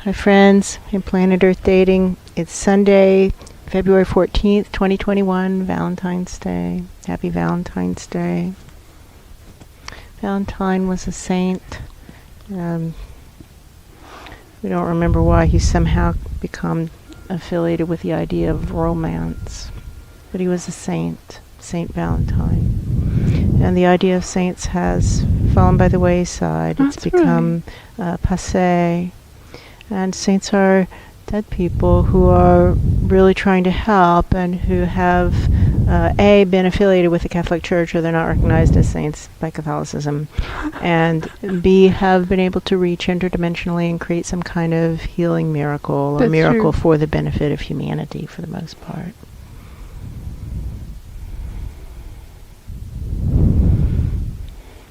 Hi friends, in Planet Earth Dating. It's Sunday, February 14th, 2021, Valentine's Day. Happy Valentine's Day. Valentine was a saint. We don't remember why he's somehow become affiliated with the idea of romance. But he was a saint, Saint Valentine. And the idea of saints has fallen by the wayside. That's it's become passé. And saints are dead people who are really trying to help and who have A, been affiliated with the Catholic Church, or they're not recognized as saints by Catholicism, and B, have been able to reach interdimensionally and create some kind of healing miracle, or miracle for the benefit of humanity for the most part.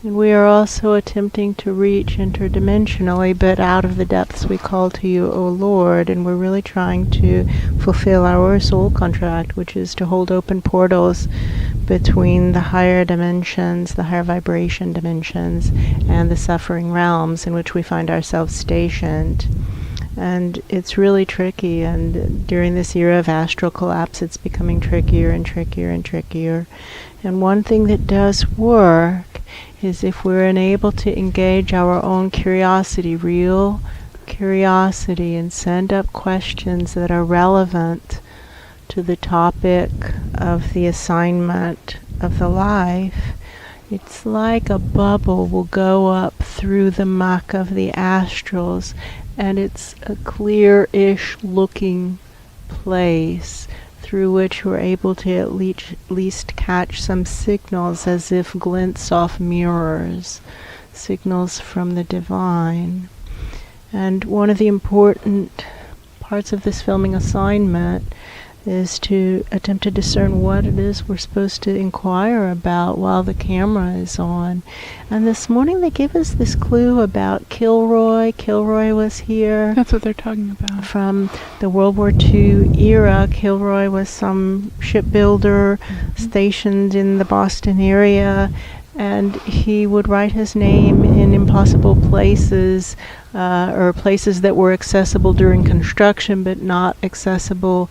And we are also attempting to reach interdimensionally, but out of the depths we call to you, O Lord, and we're really trying to fulfill our soul contract, which is to hold open portals between the higher dimensions, the higher vibration dimensions, and the suffering realms in which we find ourselves stationed. And it's really tricky, and during this era of astral collapse, it's becoming trickier and trickier and trickier. And one thing that does work is if we're unable to engage our own curiosity, real curiosity, and send up questions that are relevant to the topic of the assignment of the life, it's like a bubble will go up through the muck of the astrals, and it's a clear-ish looking place through which we're able to at least catch some signals, as if glints off mirrors, signals from the divine. And one of the important parts of this filming assignment is to attempt to discern what it is we're supposed to inquire about while the camera is on. And this morning they gave us this clue about Kilroy. Kilroy was here. That's what they're talking about. From the World War II era, Kilroy was some shipbuilder stationed in the Boston area, and he would write his name in impossible places, or places that were accessible during construction but not accessible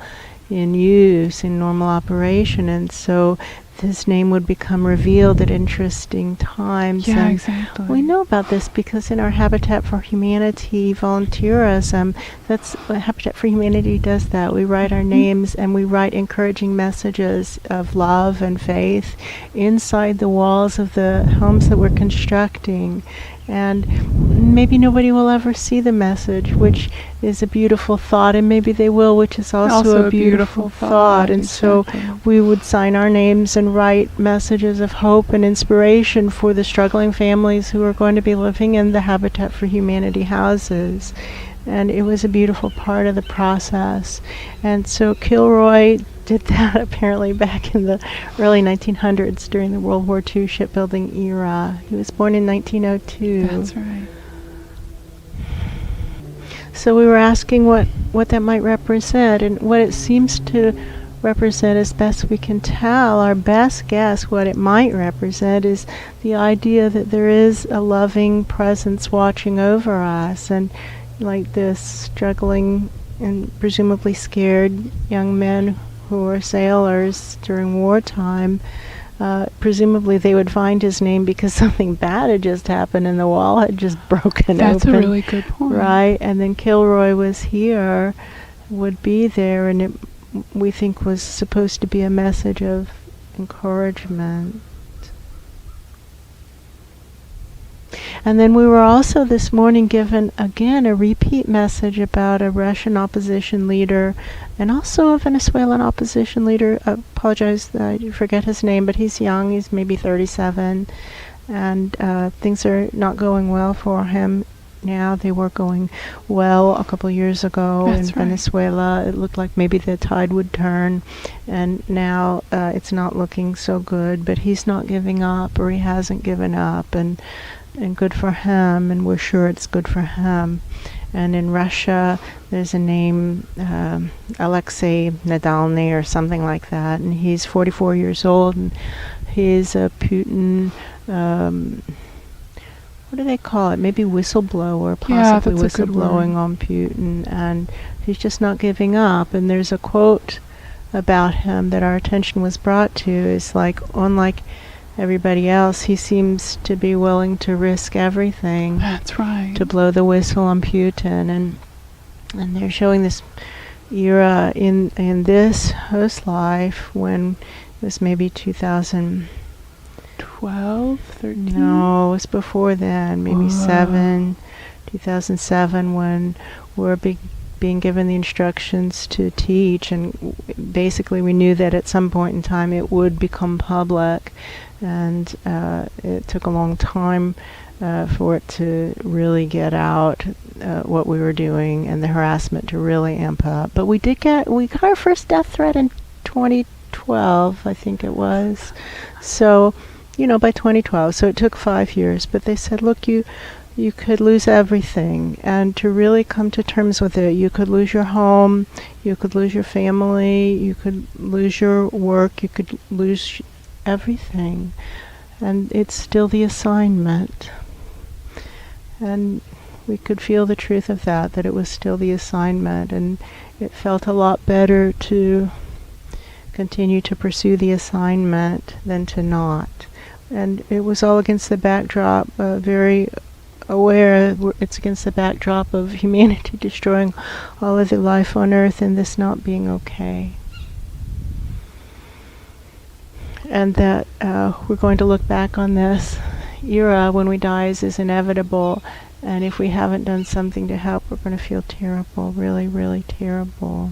in use, in normal operation. And so his name would become revealed at interesting times. Yeah, and exactly. We know about this because in our Habitat for Humanity volunteerism, that's what Habitat for Humanity does. That we write our names and we write encouraging messages of love and faith inside the walls of the homes that we're constructing. And maybe nobody will ever see the message, which is a beautiful thought, and maybe they will, which is also a beautiful thought. And exactly. So we would sign our names and write messages of hope and inspiration for the struggling families who are going to be living in the Habitat for Humanity houses. And it was a beautiful part of the process. And so Kilroy did that apparently back in the early 1900s during the World War II shipbuilding era. He was born in 1902. That's right. So we were asking what that might represent, and what it seems to represent, as best we can tell, our best guess what it might represent is the idea that there is a loving presence watching over us, and like this struggling and presumably scared young men who were sailors during wartime, presumably they would find his name because something bad had just happened and the wall had just broken That's open. a really good point. Right, and then Kilroy was here, would be there, and it, we think, was supposed to be a message of encouragement. And then we were also this morning given, again, a repeat message about a Russian opposition leader and also a Venezuelan opposition leader. I apologize, I forget his name, but he's young. He's maybe 37. And things are not going well for him now. They were going well a couple years ago in Venezuela. It looked like maybe the tide would turn. And now it's not looking so good. But he's not giving up, or he hasn't given up. And good for him, and we're sure it's good for him. And in Russia, there's a name, Alexei Navalny or something like that, and he's 44 years old, and he's a Putin what do they call it? Maybe whistleblower, Yeah, possibly that's a good whistleblowing word. on Putin, and he's just not giving up. And there's a quote about him that our attention was brought to, is like, unlike everybody else, he seems to be willing to risk everything That's right. to blow the whistle on Putin. And they're showing this era in this host life when it was maybe 2000. 12, 13? No, it was before then, maybe 2007, when we're being given the instructions to teach, and basically we knew that at some point in time it would become public, and it took a long time for it to really get out what we were doing, and the harassment to really amp up. But we got our first death threat in 2012, I think it was. So, by 2012, so it took 5 years, but they said, look, you could lose everything, and to really come to terms with it, you could lose your home, you could lose your family, you could lose your work, you could lose everything, and it's still the assignment. And we could feel the truth of that it was still the assignment, and it felt a lot better to continue to pursue the assignment than to not. And it was all against the backdrop, very aware, it's against the backdrop of humanity destroying all of the life on Earth and this not being okay. And that we're going to look back on this era when we die as inevitable, and if we haven't done something to help, we're going to feel terrible, really, really terrible.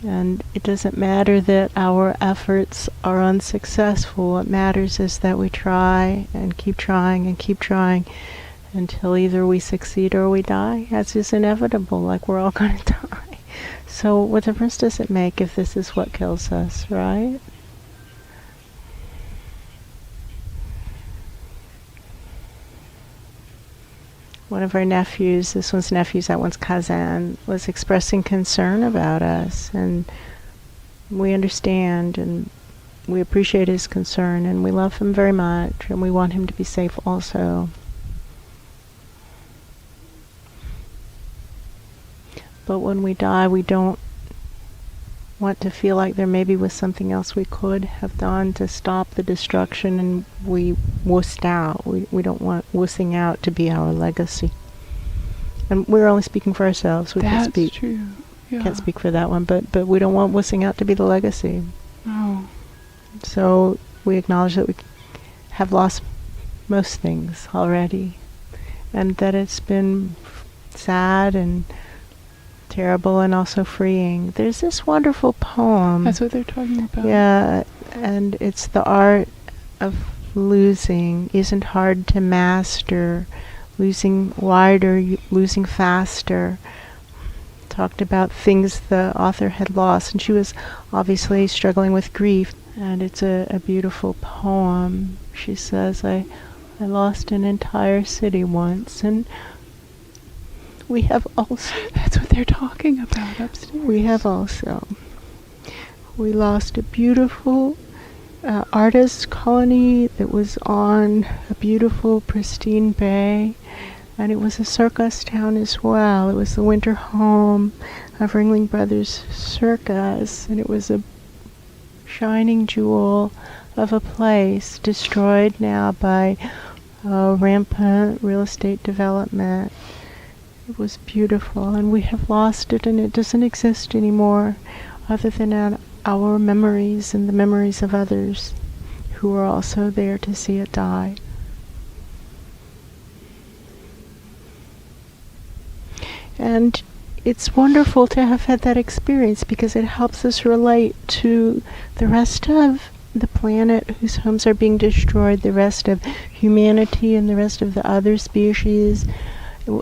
And it doesn't matter that our efforts are unsuccessful. What matters is that we try and keep trying until either we succeed or we die, as is inevitable, like we're all going to die. So what difference does it make if this is what kills us, right? One of our nephews, this one's nephews, that one's cousin, was expressing concern about us, and we understand and we appreciate his concern, and we love him very much, and we want him to be safe also. But when we die, we don't want to feel like there maybe was something else we could have done to stop the destruction, and we wussed out. We don't want wussing out to be our legacy. And we're only speaking for ourselves. We That's can't speak. true. Yeah. Can't speak for that one, but we don't want wussing out to be the legacy. No. So we acknowledge that we have lost most things already, and that it's been sad and terrible and also freeing. There's this wonderful poem. That's what they're talking about. Yeah, and it's the art of losing isn't hard to master. Losing wider, losing faster. Talked about things the author had lost, and she was obviously struggling with grief. And it's a beautiful poem. She says, I lost an entire city once, and we have also... That's what they're talking about upstairs. We have also... We lost a beautiful artist colony that was on a beautiful, pristine bay, and it was a circus town as well. It was the winter home of Ringling Brothers Circus, and it was a shining jewel of a place destroyed now by rampant real estate development. It was beautiful, and we have lost it, and it doesn't exist anymore other than our memories and the memories of others who were also there to see it die. And it's wonderful to have had that experience because it helps us relate to the rest of the planet whose homes are being destroyed, the rest of humanity and the rest of the other species.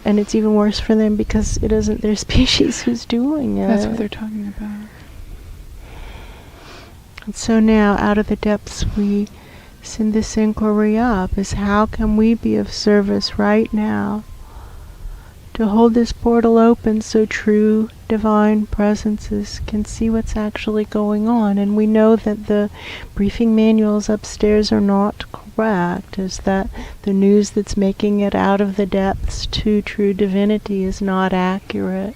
And it's even worse for them because it isn't their species who's doing it. That's what they're talking about. And so now, out of the depths, we send this inquiry up, is how can we be of service right now to hold this portal open so true divine presences can see what's actually going on. And we know that the briefing manuals upstairs are not correct, is that the news that's making it out of the depths to true divinity is not accurate,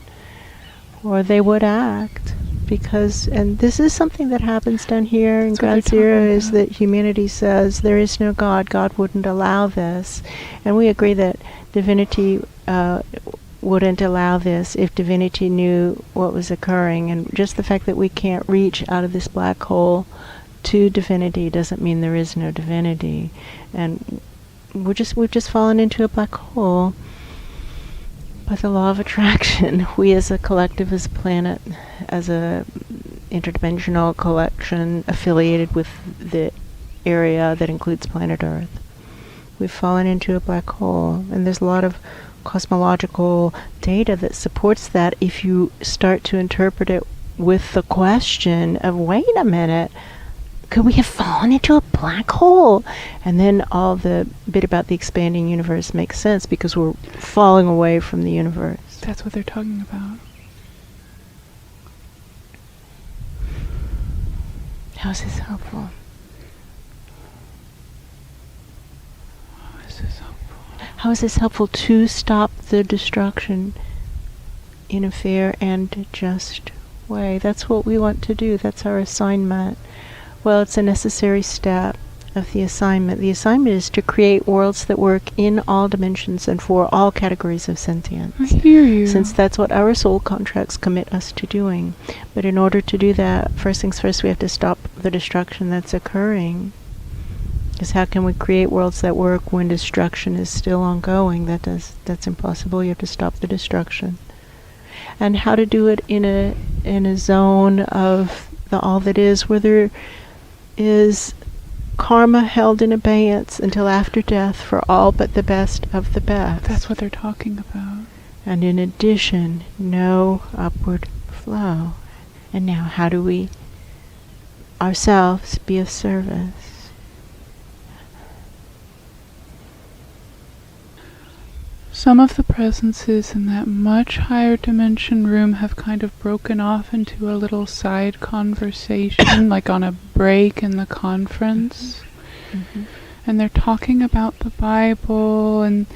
or they would act. Because, and this is something that happens down here in Ground Zero, is that humanity says there is no God, God wouldn't allow this. And we agree that divinity wouldn't allow this if divinity knew what was occurring. And just the fact that we can't reach out of this black hole to divinity doesn't mean there is no divinity. And we've just fallen into a black hole by the law of attraction. We as a collective, as a planet, as a interdimensional collection affiliated with the area that includes planet Earth, we've fallen into a black hole. And there's a lot of cosmological data that supports that if you start to interpret it with the question of, wait a minute, could we have fallen into a black hole? And then all the bit about the expanding universe makes sense, because we're falling away from the universe. That's what they're talking about. How is this helpful? How is this helpful? How is this helpful to stop the destruction in a fair and just way? That's what we want to do. That's our assignment. Well, it's a necessary step of the assignment. The assignment is to create worlds that work in all dimensions and for all categories of sentience. I hear you. Since that's what our soul contracts commit us to doing. But in order to do that, first things first, we have to stop the destruction that's occurring. Because how can we create worlds that work when destruction is still ongoing? That's impossible. You have to stop the destruction. And how to do it in a zone of the all that is, where there is karma held in abeyance until after death for all but the best of the best. That's what they're talking about. And in addition, no upward flow. And now, how do we ourselves be of service? Some of the presences in that much higher dimension room have kind of broken off into a little side conversation, like on a break in the conference. Mm-hmm. And they're talking about the Bible, and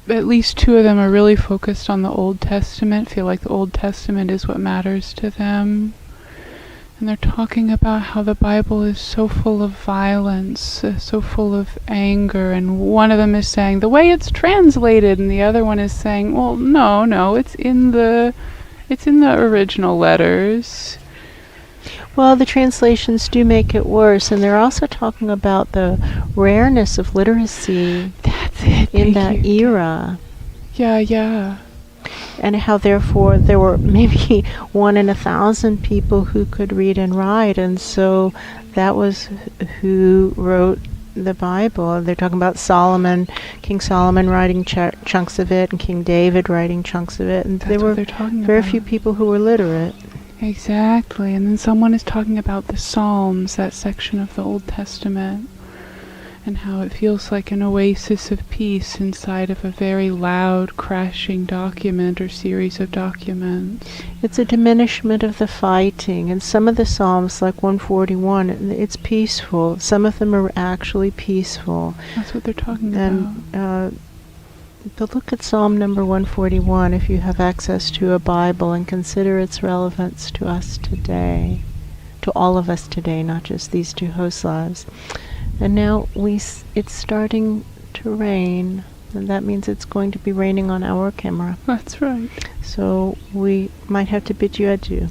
at least two of them are really focused on the Old Testament, feel like the Old Testament is what matters to them. And they're talking about how the Bible is so full of violence, so full of anger, and one of them is saying, the way it's translated, and the other one is saying, well, no, it's in the original letters. Well, the translations do make it worse, and they're also talking about the rareness of literacy in that era. Yeah. And how therefore there were maybe 1 in 1,000 people who could read and write, and so that was who wrote the Bible. They're talking about Solomon, King Solomon writing chunks of it, and King David writing chunks of it, and there were very few people who were literate. Exactly, and then someone is talking about the Psalms, that section of the Old Testament, and how it feels like an oasis of peace inside of a very loud, crashing document or series of documents. It's a diminishment of the fighting, and some of the Psalms, like 141, it's peaceful. Some of them are actually peaceful. That's what they're talking about. But look at Psalm number 141 if you have access to a Bible, and consider its relevance to us today, to all of us today, not just these two host lives. And now it's starting to rain, and that means it's going to be raining on our camera. That's right. So we might have to bid you adieu.